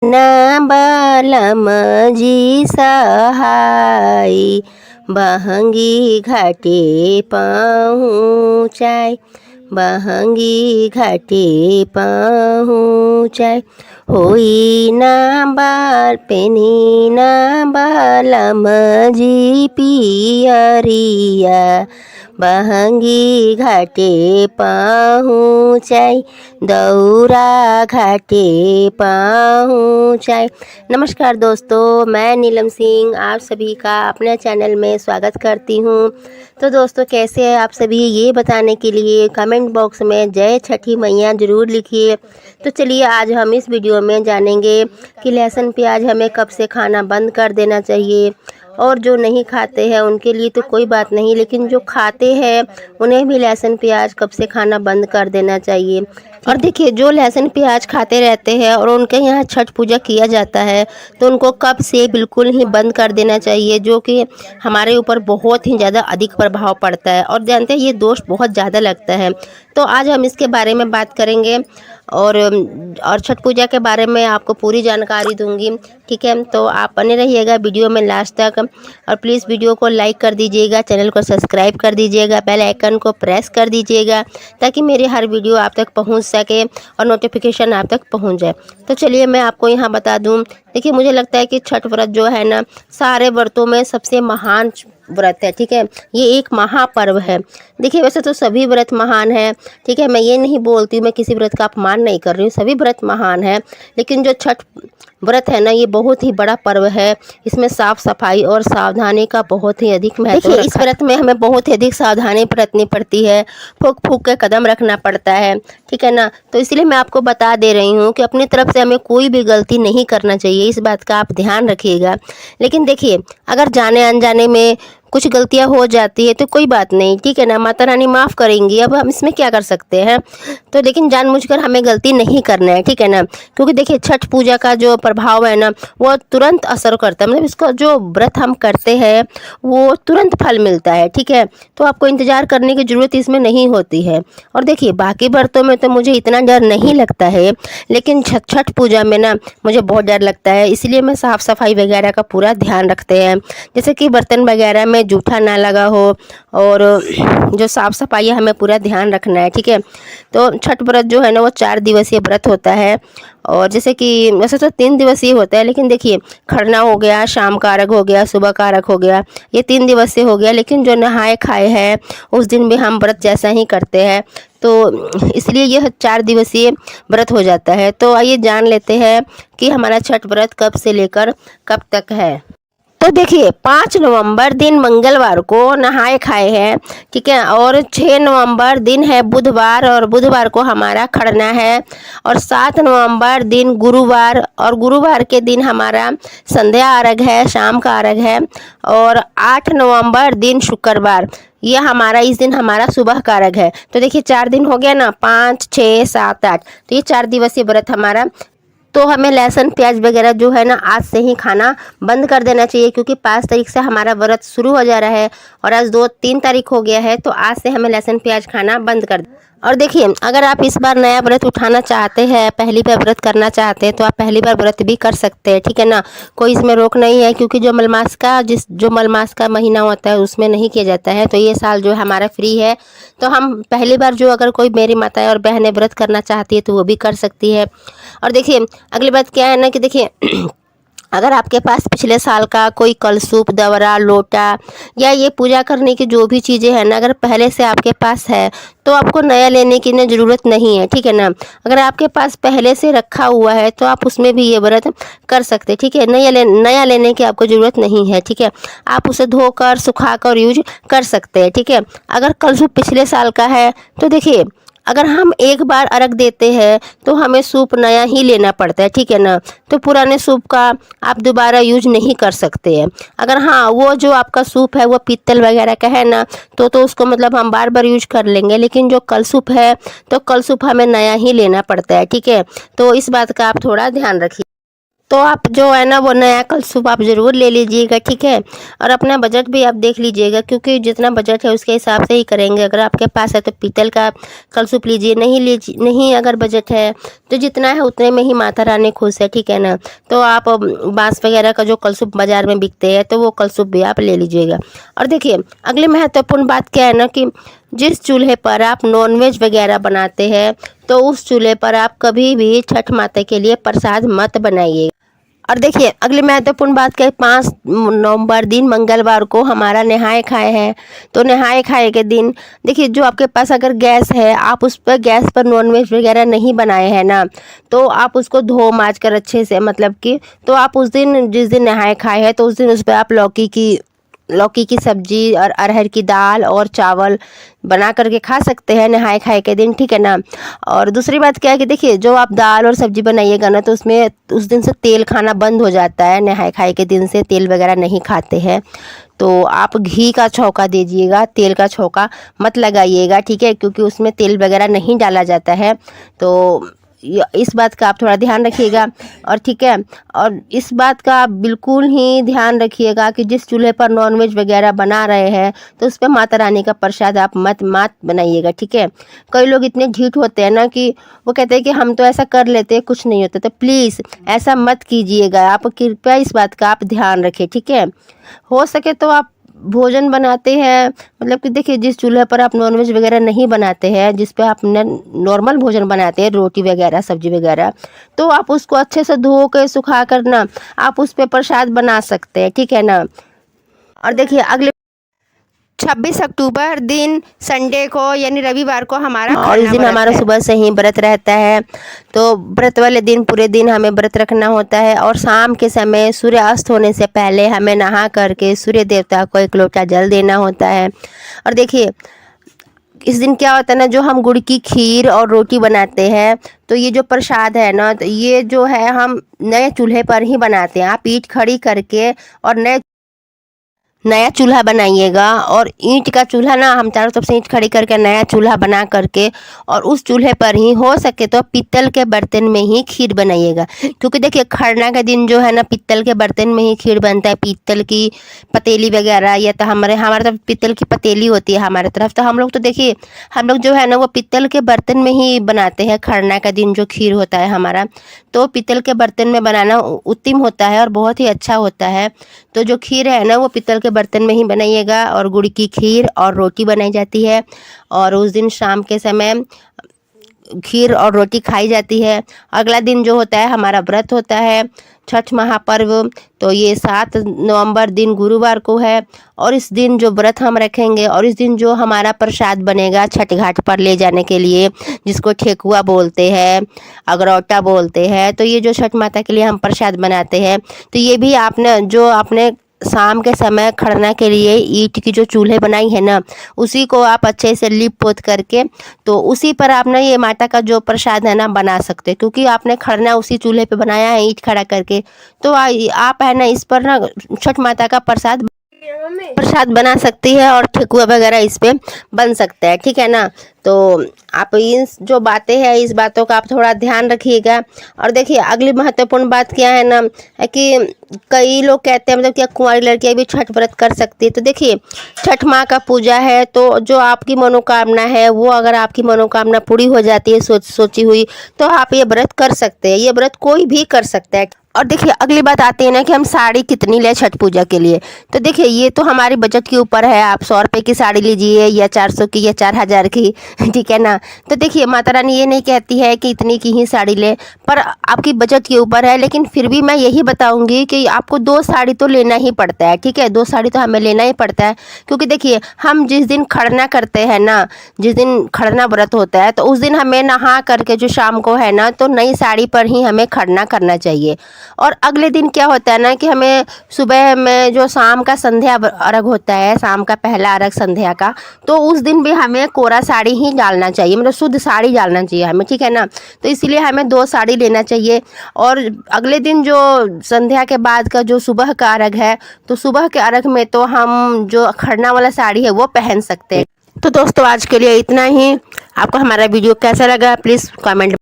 ना बालम जी सहाय, बहंगी घाटे पहुँचाय, बहंगी घाटे पहुँचाय। होई ना बाल पेनी ना बालम जी पियरिया, बहंगी घाटे पहुँचाय, दौरा घाटे पहुँचाय। नमस्कार दोस्तों, मैं नीलम सिंह आप सभी का अपने चैनल में स्वागत करती हूँ। तो दोस्तों, कैसे हैं आप सभी, ये बताने के लिए कमेंट बॉक्स में जय छठी मैया ज़रूर लिखिए। तो चलिए आज हम इस वीडियो में जानेंगे कि लहसुन प्याज हमें कब से खाना बंद कर देना चाहिए। और जो नहीं खाते हैं उनके लिए तो कोई बात नहीं, लेकिन जो खाते हैं उन्हें भी लहसुन प्याज कब से खाना बंद कर देना चाहिए। और देखिए, जो लहसुन प्याज खाते रहते हैं और उनके यहाँ छठ पूजा किया जाता है तो उनको कब से बिल्कुल ही बंद कर देना चाहिए, जो कि हमारे ऊपर बहुत ही ज़्यादा अधिक प्रभाव पड़ता है। और जानते हैं, ये दोष बहुत ज़्यादा लगता है। तो आज हम इसके बारे में बात करेंगे और छठ पूजा के बारे में आपको पूरी जानकारी दूंगी। ठीक है, तो आप बने रहिएगा वीडियो में लास्ट तक। और प्लीज़ वीडियो को लाइक कर दीजिएगा, चैनल को सब्सक्राइब कर दीजिएगा, बेल आइकन को प्रेस कर दीजिएगा ताकि मेरी हर वीडियो आप तक पहुंच सके और नोटिफिकेशन आप तक पहुंच जाए। तो चलिए मैं आपको यहाँ बता दूं। देखिए, मुझे लगता है कि छठ व्रत जो है ना, सारे व्रतों में सबसे महान व्रत है। ठीक है, ये एक महापर्व है। देखिए, वैसे तो सभी व्रत महान है। ठीक है, मैं ये नहीं बोलती हूँ, मैं किसी व्रत का अपमान नहीं कर रही हूँ, सभी व्रत महान है। लेकिन जो छठ व्रत है ना, ये बहुत ही बड़ा पर्व है। इसमें साफ सफाई और सावधानी का बहुत ही अधिक महत्व है। इस व्रत में हमें बहुत ही अधिक सावधानी बरतनी पड़ती है, फूक फूक के कदम रखना पड़ता है। ठीक है ना, तो इसलिए मैं आपको बता दे रही हूँ कि अपनी तरफ से हमें कोई भी गलती नहीं करना चाहिए, इस बात का आप ध्यान रखिएगा। लेकिन देखिए, अगर जाने अनजाने में कुछ गलतियां हो जाती है तो कोई बात नहीं, ठीक है ना, माता रानी माफ़ करेंगी। अब हम इसमें क्या कर सकते हैं। तो लेकिन जानबूझकर हमें गलती नहीं करना है, ठीक है ना, क्योंकि देखिए छठ पूजा का जो प्रभाव है ना, वो तुरंत असर करता है। मतलब इसको जो व्रत हम करते हैं वो तुरंत फल मिलता है। ठीक है, तो आपको इंतज़ार करने की ज़रूरत इसमें नहीं होती है। और देखिए, बाकी व्रतों में तो मुझे इतना डर नहीं लगता है, लेकिन छठ पूजा में ना मुझे बहुत डर लगता है। इसलिए मैं साफ़ सफाई वगैरह का पूरा ध्यान रखते हैं, जैसे कि बर्तन वगैरह में जूठा ना लगा हो, और जो साफ़ सफाई है हमें पूरा ध्यान रखना है। ठीक है, तो छठ व्रत जो है ना, वो 4 दिवसीय व्रत होता है। और जैसे कि वैसे तो 3 दिवसीय होता है, लेकिन देखिए, खरना हो गया, शाम का अर्घ हो गया, सुबह का अर्घ हो गया, ये 3 दिवसीय हो गया। लेकिन जो नहाए खाए हैं उस दिन भी हम व्रत जैसा ही करते हैं, तो इसलिए यह 4 दिवसीय व्रत हो जाता है। तो आइए जान लेते हैं कि हमारा छठ व्रत कब से लेकर कब तक है। तो देखिए, 5 नवंबर दिन मंगलवार को नहाए खाए हैं। ठीक है, और 6 नवंबर दिन है बुधवार, और बुधवार को हमारा खड़ना है। और 7 नवंबर दिन गुरुवार, और गुरुवार के दिन हमारा संध्या अर्घ है, शाम का अर्घ है। और 8 नवंबर दिन शुक्रवार, यह हमारा इस दिन हमारा सुबह का अर्घ है। तो देखिए, 4 दिन हो गया ना, 5, 6, 7, 8, तो ये 4 दिवसीय व्रत हमारा। तो हमें लहसुन प्याज वगैरह जो है ना, आज से ही खाना बंद कर देना चाहिए, क्योंकि 5 तारीख से हमारा व्रत शुरू हो जा रहा है और आज 2-3 तारीख हो गया है। तो आज से हमें लहसुन प्याज खाना बंद कर। और देखिए, अगर आप इस बार नया व्रत उठाना चाहते हैं, पहली बार व्रत करना चाहते हैं, तो आप पहली बार व्रत भी कर सकते हैं। ठीक है ना, कोई इसमें रोक नहीं है, क्योंकि जो मलमास का महीना होता है उसमें नहीं किया जाता है। तो ये साल जो है हमारा फ्री है। तो हम पहली बार जो, अगर कोई मेरी माताएं और बहनें व्रत करना चाहती है तो वो भी कर सकती है। और देखिए, अगली बात क्या है ना कि देखिए अगर आपके पास पिछले साल का कोई कलसूप, दवरा, लोटा या ये पूजा करने की जो भी चीज़ें हैं ना, अगर पहले से आपके पास है तो आपको नया लेने की ना ज़रूरत नहीं है। ठीक है ना, अगर आपके पास पहले से रखा हुआ है तो आप उसमें भी ये व्रत कर सकते हैं। ठीक है, नया लेने की आपको ज़रूरत नहीं है। ठीक है, आप उसे धोकर सुखाकर यूज कर सकते हैं। ठीक है, अगर कलसूप पिछले साल का है तो देखिए, अगर हम एक बार अर्घ देते हैं तो हमें सूप नया ही लेना पड़ता है। ठीक है ना, तो पुराने सूप का आप दोबारा यूज नहीं कर सकते हैं। अगर हाँ, वो जो आपका सूप है वो पीतल वगैरह का है ना, तो उसको मतलब हम बार बार यूज कर लेंगे। लेकिन जो कलसूप है तो कलसूप हमें नया ही लेना पड़ता है। ठीक है, तो इस बात का आप थोड़ा ध्यान रखिए। तो आप जो है ना वो नया कलसूप आप ज़रूर ले लीजिएगा, ठीक है। और अपना बजट भी आप देख लीजिएगा, क्योंकि जितना बजट है उसके हिसाब से ही करेंगे। अगर आपके पास है तो पीतल का कलसूप लीजिए, नहीं अगर बजट है तो जितना है उतने में ही माता रानी खुश है, ठीक है ना। तो आप बांस वगैरह का जो कलसूप बाज़ार में बिकते हैं तो वो कलसूप भी आप ले लीजिएगा। और देखिए अगली महत्वपूर्ण बात क्या है ना कि जिस चूल्हे पर आप नॉनवेज वगैरह बनाते हैं तो उस चूल्हे पर आप कभी भी छठ माता के लिए प्रसाद मत बनाइए। और देखिए अगली महत्वपूर्ण बात क्या है, 5 नवंबर दिन मंगलवार को हमारा नहाए खाए है। तो नहाए खाए के दिन देखिए जो आपके पास अगर गैस है, आप उस पर गैस पर नॉनवेज वगैरह नहीं बनाए हैं ना, तो आप उसको धो माज कर अच्छे से, मतलब कि तो आप उस दिन जिस दिन नहाए खाए हैं तो उस दिन उस पर आप लौकी की सब्जी और अरहर की दाल और चावल बना करके खा सकते हैं नहाए खाए के दिन, ठीक है ना। और दूसरी बात क्या है कि देखिए जो आप दाल और सब्जी बनाइएगा ना तो उसमें उस दिन से तेल खाना बंद हो जाता है, नहाए खाए के दिन से तेल वगैरह नहीं खाते हैं। तो आप घी का छौंका दीजिएगा, तेल का छौंका मत लगाइएगा, ठीक है, क्योंकि उसमें तेल वगैरह नहीं डाला जाता है। तो इस बात का आप थोड़ा ध्यान रखिएगा, और ठीक है। और इस बात का आप बिल्कुल ही ध्यान रखिएगा कि जिस चूल्हे पर नॉनवेज वगैरह बना रहे हैं तो उस पर माता रानी का प्रसाद आप मत बनाइएगा, ठीक है। कई लोग इतने ढीठ होते हैं ना कि वो कहते हैं कि हम तो ऐसा कर लेते हैं, कुछ नहीं होता। तो प्लीज़ ऐसा मत कीजिएगा, आप कृपया इस बात का आप ध्यान रखें, ठीक है। हो सके तो आप भोजन बनाते हैं, मतलब कि देखिए जिस चूल्हे पर आप नॉनवेज वगैरह नहीं बनाते हैं, जिस पे आप नॉर्मल भोजन बनाते हैं, रोटी वगैरह सब्जी वगैरह, तो आप उसको अच्छे से धो के सुखा कर ना आप उस पे प्रसाद बना सकते हैं, ठीक है ना। और देखिए अगले 26 अक्टूबर दिन संडे को यानी रविवार को हमारा और इस दिन हमारा सुबह से ही व्रत रहता है। तो व्रत वाले दिन पूरे दिन हमें व्रत रखना होता है, और शाम के समय सूर्य अस्त होने से पहले हमें नहा करके सूर्य देवता को 1 लोटा जल देना होता है। और देखिए इस दिन क्या होता है ना, जो हम गुड़ की खीर और रोटी बनाते हैं तो ये जो प्रसाद है ना, तो ये जो है हम नए चूल्हे पर ही बनाते हैं। आप ईंट खड़ी करके और नया चूल्हा बनाइएगा, और ईंट का चूल्हा ना हम चारों तरफ से ईंट खड़ी करके नया चूल्हा बना करके और उस चूल्हे पर ही हो सके तो पीतल के बर्तन में ही खीर बनाइएगा। क्योंकि देखिए खरना का दिन जो है ना पीतल के बर्तन में ही खीर बनता है, पीतल की पतीली वगैरह, या तो हमारे तरफ पीतल की पतीली होती है हमारे तरफ। तो हम लोग तो देखिए हम लोग जो है ना वो पीतल के बर्तन में ही बनाते हैं खरना का दिन जो खीर होता है हमारा। तो पीतल के बर्तन में बनाना उत्तम होता है और बहुत ही अच्छा होता है। तो जो खीर है ना वो पीतल के बर्तन में ही बनाइएगा, और गुड़ की खीर और रोटी बनाई जाती है, और उस दिन शाम के समय खीर और रोटी खाई जाती है। अगला दिन जो होता है हमारा व्रत होता है, छठ महापर्व। तो ये 7 नवंबर दिन गुरुवार को है, और इस दिन जो व्रत हम रखेंगे और इस दिन जो हमारा प्रसाद बनेगा छठ घाट पर ले जाने के लिए, जिसको ठेकुआ बोलते हैं, अगरौटा बोलते हैं, तो ये जो छठ माता के लिए हम प्रसाद बनाते हैं, तो ये भी आपने शाम के समय खरना के लिए ईंट की जो चूल्हे बनाई है ना, उसी को आप अच्छे से लीप पोत करके तो उसी पर आप ना ये माता का जो प्रसाद है ना बना सकते हैं। क्योंकि आपने खरना उसी चूल्हे पे बनाया है ईंट खड़ा करके, तो आप है ना इस पर ना छठ माता का प्रसाद बना सकती है, और ठेकुआ वगैरह इस पे बन सकता है, ठीक है ना। तो आप इन जो बातें हैं इस बातों का आप थोड़ा ध्यान रखिएगा। और देखिए अगली महत्वपूर्ण बात क्या है ना, है कि कई लोग कहते हैं मतलब क्या कुंवारी लड़कियां भी छठ व्रत कर सकती है। तो देखिए छठ माँ का पूजा है, तो जो आपकी मनोकामना है वो अगर आपकी मनोकामना पूरी हो जाती है सोची हुई, तो आप ये व्रत कर सकते हैं। ये व्रत कोई भी कर सकता है। और देखिए अगली बात आती है ना कि हम साड़ी कितनी ले छठ पूजा के लिए। तो देखिए ये तो हमारी बजट के ऊपर है, आप 100 रुपये की साड़ी लीजिए या 400 की या 4000 की, ठीक है ना। तो देखिए माता रानी ये नहीं कहती है कि इतनी की ही साड़ी ले, पर आपकी बजट के ऊपर है। लेकिन फिर भी मैं यही बताऊंगी कि आपको 2 साड़ी तो लेना ही पड़ता है, ठीक है, 2 साड़ी तो हमें लेना ही पड़ता है। क्योंकि देखिए हम जिस दिन खरना करते हैं ना, जिस दिन खरना व्रत होता है, तो उस दिन हमें नहा करके जो शाम को है ना तो नई साड़ी पर ही हमें खरना करना चाहिए। और अगले दिन क्या होता है ना कि हमें सुबह में जो शाम का संध्या अर्घ होता है, शाम का पहला अर्घ संध्या का, तो उस दिन भी हमें कोरा साड़ी ही डालना चाहिए, मतलब शुद्ध साड़ी डालना चाहिए हमें, ठीक है ना। तो इसलिए हमें 2 साड़ी लेना चाहिए। और अगले दिन जो संध्या के बाद का जो सुबह का अर्घ है, तो सुबह के अर्घ में तो हम जो खरना वाला साड़ी है वो पहन सकते हैं। तो दोस्तों आज के लिए इतना ही। आपको हमारा वीडियो कैसा लगा प्लीज़ कमेंट